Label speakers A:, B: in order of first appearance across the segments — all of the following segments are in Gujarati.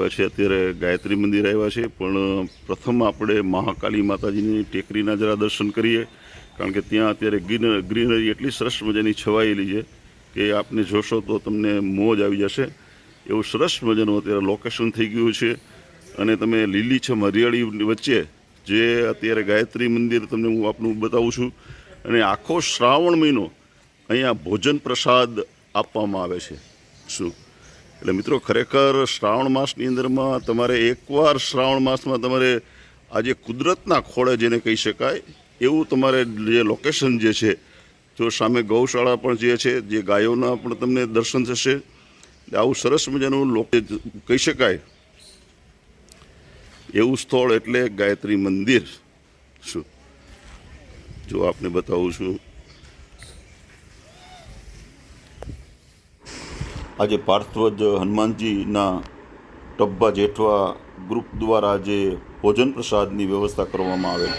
A: આવ્યા છે અત્યારે ગાયત્રી મંદિર આવ્યા છે, પણ પ્રથમ આપણે મહાકાલી માતાજીની ટેકરીના જરા દર્શન કરીએ, કારણ કે ત્યાં અત્યારે ગ્રીનરી એટલી સરસ મજાની છવાયેલી છે કે આપને જોશો તો તમને મોજ આવી જશે. એવું સરસ મજાનું અત્યારે લોકેશન થઈ ગયું છે, અને તમે લીલીછમ હરિયાળી વચ્ચે જે અત્યારે ગાયત્રી મંદિર તમને હું આપનું બતાવું છું. અને આખો શ્રાવણ મહિનો અહીંયા ભોજન પ્રસાદ આપવામાં આવે છે. શું એટલે મિત્રો, ખરેખર શ્રાવણ માસની અંદરમાં તમારે એકવાર શ્રાવણ માસમાં તમારે આજે કુદરતના ખોળે જેને કહી શકાય એવું તમારે જે લોકેશન જે છે, જો સામે ગૌશાળા પણ જે છે, જે ગાયોના પણ તમને દર્શન થશે. આવું સરસ મજાનું કહી શકાય એવું સ્થળ એટલે ગાયત્રી મંદિર. શું જો આપને બતાવું છું, આજે પાર્થવજ હનુમાનજીના ટબ્બા જેઠવા ગ્રુપ દ્વારા જે ભોજન પ્રસાદની વ્યવસ્થા કરવામાં આવેલ.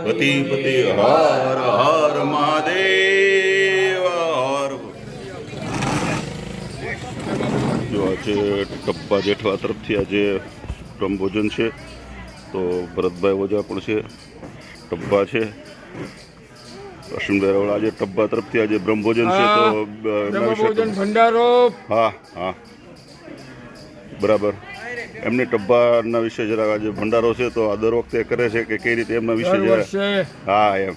A: પતિ પતિ હર હર મહાદેવ હર. જો આજે ટબ્બા જેઠવા તરફથી આજે બ્રહ્મભોજન છે, તો ભરતભાઈ ઓઝા પણ છે, ટબ્બા છે, અશ્વિનભાઈ રાવળ આજે ટબ્બા તરફથી આજે બ્રહ્મભોજન છે. તો
B: બ્રહ્મભોજન ભંડારો,
A: હા હા બરાબર. એમને ટબ્બાના વિશે જરા આજે ભંડારો છે, તો આ દર વખતે કરે છે કે કઈ રીતે એમના વિશે જરા. હા એમ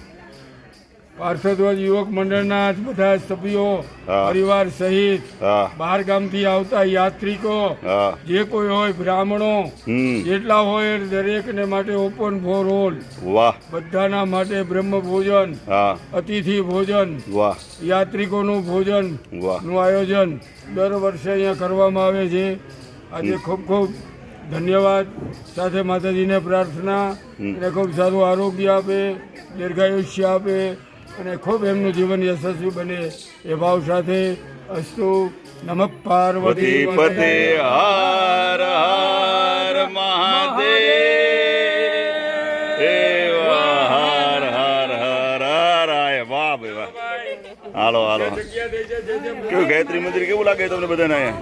B: પાર્થધ્વજ યુવક મંડળના બધા સભ્યો પરિવાર સહિત બહાર ગામથી આવતા યાત્રિકો જે કોઈ હોય, બ્રાહ્મણો જેટલા હોય દરેકને માટે ઓપન ફોર ઓલ.
A: વાહ.
B: બધાના માટે બ્રહ્મ ભોજન, અતિથિ ભોજન, યાત્રિકોનું ભોજન નું આયોજન દર વર્ષે અહીંયા કરવામાં આવે છે. આજે ખૂબ ખૂબ ધન્યવાદ. સાથે માતાજીને પ્રાર્થના અને ખૂબ સારું આરોગ્ય આપે, દીર્ઘાયુષ્ય આપે અને ખૂબ એમનું જીવન યશસ્વી બને એ ભાવ સાથે અસ્તુ. નમઃ પાર્વતી
A: પતે હર હર મહાદેવ હર હર હર હર. વાહ ભાઈ વાહ. હાલો હાલો. કેવું ગાયત્રી મંદિર કેવું લાગે તમને બધાને અહીંયા?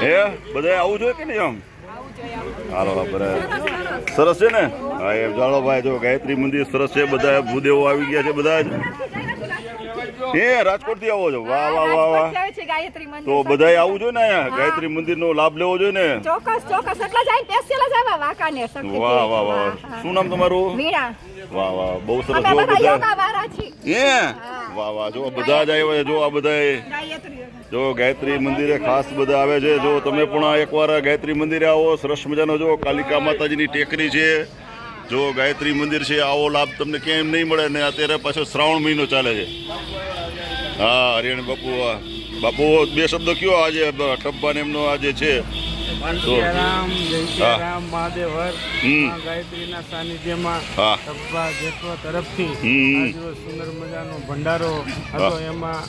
A: હે બધા આવું જોઈએ કે નહીં? આમ હાલો બરાબર, સરસ છે ને? હા એમ ચાલો ભાઈ. જો ગાયત્રી મંદિર સરસ છે, બધા ભૂદેવો આવી ગયા છે બધા જ. એ રાજકોટ થી આવો છો? વાહ વાહ વાહ વાહ. તો બધાય આવું જોઈએ ને અહીંયા ગાયત્રી મંદિર નો લાભ લેવો જોઈએ ને?
C: ચોક્કસ ચોક્કસ. એટલા જ સ્પેશિયલ જ આવ્યા વાંકાનેર.
A: વાહ વાહ વાહ. શું નામ તમારું?
C: વીણા.
A: વાહ વાહ, બહુ સરસ. જો બધા વાહ વાહ, જો બધા જ આવ્યા છે. જો આ બધા જો ગાયત્રી મંદિરે ખાસ બધા આવે છે. જો તમે પણ એકવાર ગાયત્રી મંદિરે આવો, સરસ મજાનો જો કાલિકા માતાજીની ટેકરી છે, જો ગાયત્રી મંદિર છે. આવો લાભ તમને ક્યાંય નહીં મળે ને અત્યારે પાછો શ્રાવણ મહિનો ચાલે છે. હા હરિયાણ બાપુ, બાપુ બે શબ્દો કયો આજે ટબ્બા ને એમનો આજે છે?
B: ગાયત્રીના સાનિધ્યમાં ટબ્બા જેઠવા તરફથી સુંદર મજાનો ભંડારો હતો. એમાં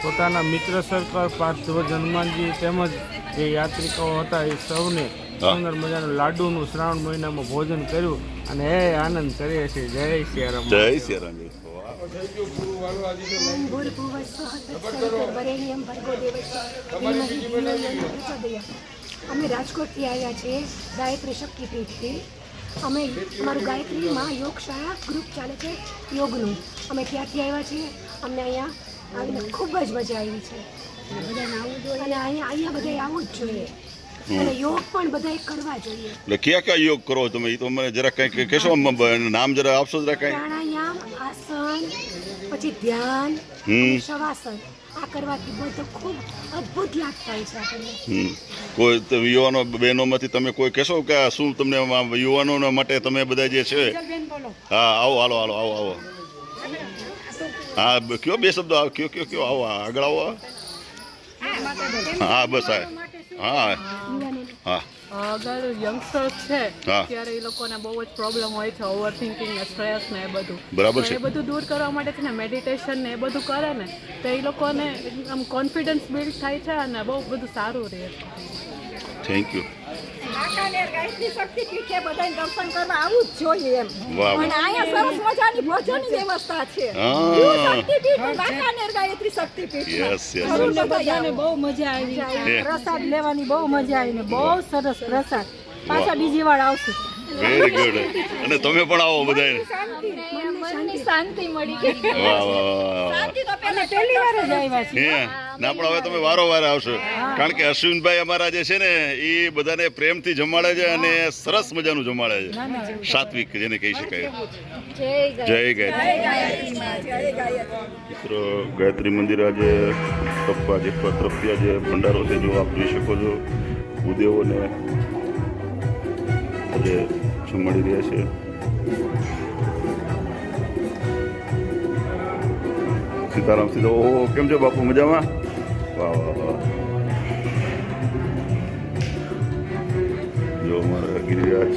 B: પોતાના મિત્ર સર્કલ પાર્થધ્વજ હનુમાનજી તેમજ જે યાત્રિકો હતા એ સૌને સુંદર મજાનું લાડુનું શ્રાવણ મહિનામાં ભોજન કર્યું અને એ આનંદ કરીએ છીએ. જય સિયારામ.
A: જય સિયારામ.
C: અમે રાજકોટથી આવ્યા છીએ, ગાયત્રી શક્તિપીઠથી. અમે અમારું ગાયત્રીમાં યોગશાળા ગ્રુપ ચાલે છે યોગનું. અમે ત્યાંથી આવ્યા છીએ. અમને અહીંયા આવીને ખૂબ જ મજા આવી છે. બધાને આવવું જોઈએ અને અહીંયા બધાએ આવવું જ જોઈએ. અને યોગ પણ બધાએ કરવા જોઈએ.
A: એટલે કયા કયા યોગ કરો તમે? એ તો મને જરા કંઈક કહેશો, નામ જરા આપશો જરા કંઈ?
C: પ્રાણાયામ, આસન, પછી ધ્યાન, શવાસન આ કરવાથી બધો ખૂબ અદ્ભુત લાભ થાય છે આપણને.
A: કોઈ તો યુવાનો બહેનોમાંથી તમે કોઈ કહેશો કે આ શું તમને આમ યુવાનોના માટે તમે બધા જે છે હા આવો હાલો હાલો આવો આવો હા કયો બે શબ્દો આવો કયો આવો આગળ આવો હા બસ હા હા
D: અગર યંગસ્ટર્સ છે
A: હા.
D: ત્યારે એ લોકોને બહુ જ પ્રોબ્લેમ હોય છે ઓવર થિંકિંગ ને સ્ટ્રેસ ને એ બધું
A: બરાબર
D: તો
A: છે.
D: એ બધું દૂર કરવા માટે છે ને મેડિટેશન ને એ બધું કરે ને તો એ લોકોને આમ કોન્ફિડન્સ બિલ્ડ થાય છે અને બહુ બધું સારું રહે છે.
A: થેન્ક યુ
E: વાંકાનેર ગાયત્રી શક્તિપીઠે બધાને દર્શન કરવા આવવું જ જોઈએ એમ.
A: વાહ
E: અને અહીંયા સરસ મજાની ભોજનની વ્યવસ્થા છે.
A: હા.
E: શક્તિપીઠ વાંકાનેર ગાયત્રી શક્તિપીઠ.
A: યસ યસ
E: અમને બધાને બહુ
F: મજા આવી
A: હે.
F: પ્રસાદ લેવાની બહુ મજા આવી ને બહુ સરસ પ્રસાદ
A: વાહ.
F: પાછા બીજી વાર આવશું.
A: વેરી ગુડ અને તમે પણ આવો બધાય
F: મનની શાંતિ મળી ગઈ.
A: વાહ વાહ
E: શાંતિ તો પહેલા
F: પહેલી વાર જ આવ્યા છે.
A: હે ના પણ હવે તમે વારોવાર આવશો કારણ કે અશ્વિનભાઈ અમારા જે છે ને એ બધાને પ્રેમથી જમાડે છે અને સરસ મજાનું જમાડે છે સાત્વિક જેને કહી શકાય. જય ગાયત્રી મિત્રો ગાયત્રી મંદિર આજે કપ્પા જે તરફથી આજે ભંડારો છે જો આપ જોઈ શકો છો ભૂદેવોને આજે જમાડી રહ્યા છે. સીતારામ સીધા ઓહો કેમ છો બાપુ મજામાં વાહ વાહ વાહ જો અમારા ગિરિરાજ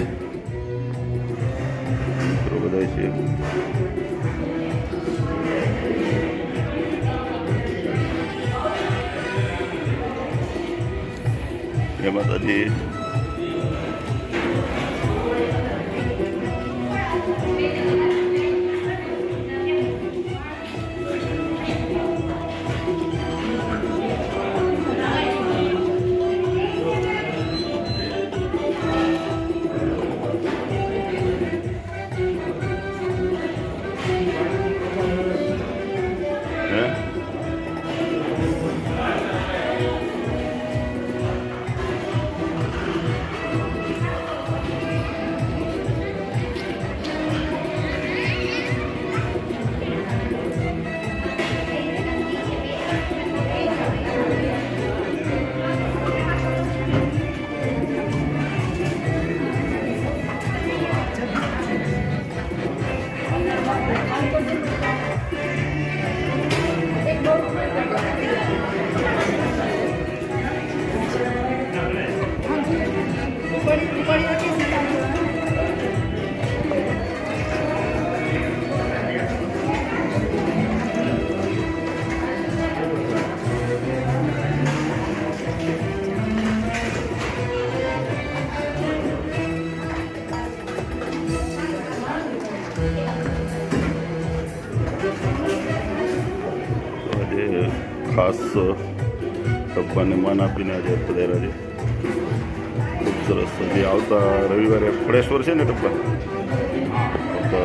A: મિત્રો બધા છે જય માતાજી. હે આજે ખાસ ડબ્બાને માન આપીને આજે પધાર્યા છે. ખૂબ સરસ જે આવતા રવિવારે ફળેશ્વર છે ને ડબ્બા તો